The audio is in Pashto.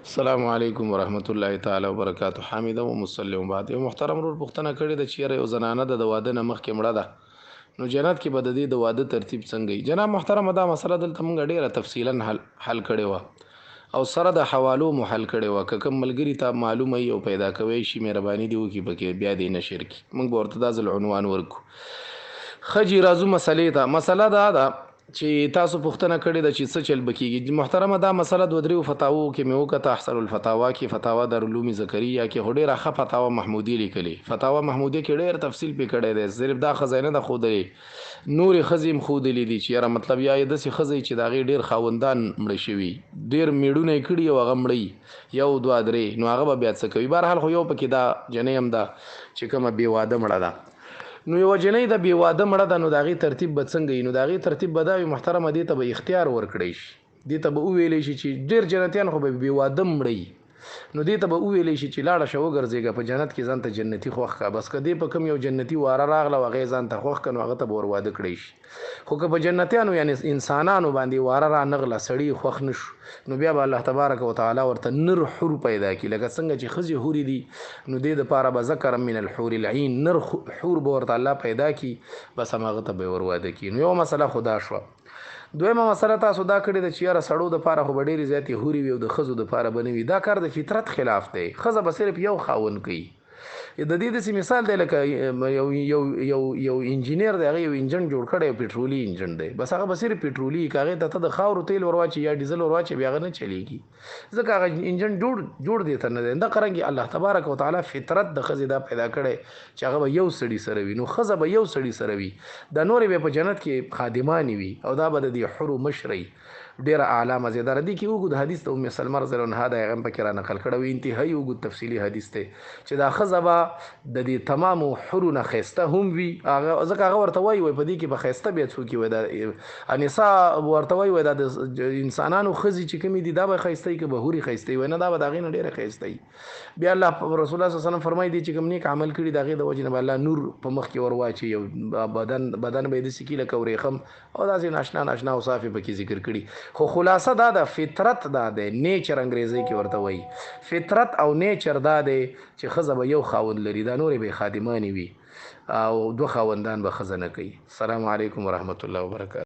السلام علیکم ورحمت الله تعالی وبرکاتہ. حامد و مسلم بعد یو محترم رور پښتنه کړي د چیرې یو زنانه د واده نه مخکې مړه ده نو جنت کې به د دې د واده ترتیب څنګه وي. جناب محترم دا مسله دلته مونږ ډیره تفصیلا حل کړې و او سره د حوالو مو حل کړې و. که کوم ملګری ته معلومه یو پیدا کوي شي مهرباني دی وکي پکې بیا دې نشر کی مونږ ورته دا ځل عنوان ورکو. خجی رازو مسلې ته مسله دا ده چې تاسو پوښتنه کړې ده چې څه چل بکیږي. محترمه دا مسله د دریو فتاوو کې مې وکړه. احسن الفتاوا کې فتاوا دارالعلوم زکریا کې هډې راخه فتاوا محمودي لیکلې. فتاوا محمودي کې ډېر تفصیل پې کړی دی. صرف دا خزانه د خودلې نور خزیم خودلې دي چې یاره مطلب یا د سي خزې چې دا غي ډېر خاوندان مړ شوي ډېر میړونه کړي او هغه مړی یو دوه درې نو هغه بیا څه کوي. بهرحال خو یو پکې دا جنې هم دا چې کومه بې واده مړه ده نو یو جنې د بې واده مړه ده نو د هغې ترتیب به څنګه وي. نو د هغې ترتیب به دا وي محترمه دې ته به اختیار ورکړی شي. دې ته به وویلی شي چې ډېر جنتیان خو به بې واده مړه نو دې ته به وویلی شي چې لاړه شه وګرځېږه په جنت کې ځان ته جنتي خوښ کړه. بس که دې په کوم یو جنتي واره راغله او هغې ځان ته خوښ کړه نو هغه ته به ور واده کړی شي. خو که په جنتیانو یعنې انسانانو باندې واره را نغله سړي خوښ نه شو نو بیا به الله تبارک وتعالی ورته نر حور پیدا کړي. لکه څنګه چې ښځې حورې دي نو دې دپاره به ذکر من الحور العین نر حور به ورته الله پیدا کړي. بس هماغه ته به ور واده کړي. نو یو مسله خو دا شوه. دویمه مسله تاسو دا کړې ده چې یاره سړو دپاره خو به ډېرې زیاتې حورې وي او د ښځو دپاره به نه وي. دا کار د فطرت خلاف دی. ښځه به صرف یو خاوند کوي. د دې داسې مثال دی لکه یو انجینیر دی هغه یو انجن جوړ کړی پټرولي انجن دی بس هغه به صرف پټرولي که هغې ته د خاورو تیل ورواچي یا ډیزل ورواچي بیا هغه نه چلیږي ځکه هغه انجن جوړ دی ته نه دی. دقرنګې الله تبارک وتعالی فطرت د ښځې دا پیدا کړی چې هغه به یو سړي سره وي. نو ښځه به یو سړي سره وي. دا نورې به په جنت کې خادمانې وي او دا به د دې حرو مشري ډیره اعلی مزیدار دي. کې وګد حدیث ته ام سلمہ رضی الله عنها دا هغه پکې را نقل کړو انتهایی وګد تفصیلی حدیث ته چې دا ښځه به د دې تمامو حرو نه ښایسته هم وي. هغه ځکه هغه ورته وایي په دې کې به ښایسته بیا څوک وي دا انسا ورته وایي دا د انسانانو ښځې چې کومې دي دا به ښایسته وي که به حورې ښایسته وي نه دا به د هغې نه ډېره ښایسته وي. بیا الله رسول الله صلی الله علیه وسلم فرمایي دي چې کوم نیک عمل کړي د هغې د وجې نه به الله نور په مخ کې ور واچي. یو بدن به یې داسې کي لکه ورېښم او داسې ناشنا اوصاف یې پکې ذکر کړي. خو خلاصه دا د فطرت دا دی نیچر انګریزي کې ورته وایي. فطرت او نیچر دا دی چې ښځه به یو خاوند لري دا نورې به خادمانې وي او دوه خاوندان به ښځه نه کوي. السلام علیکم ورحمت الله وبرکاته.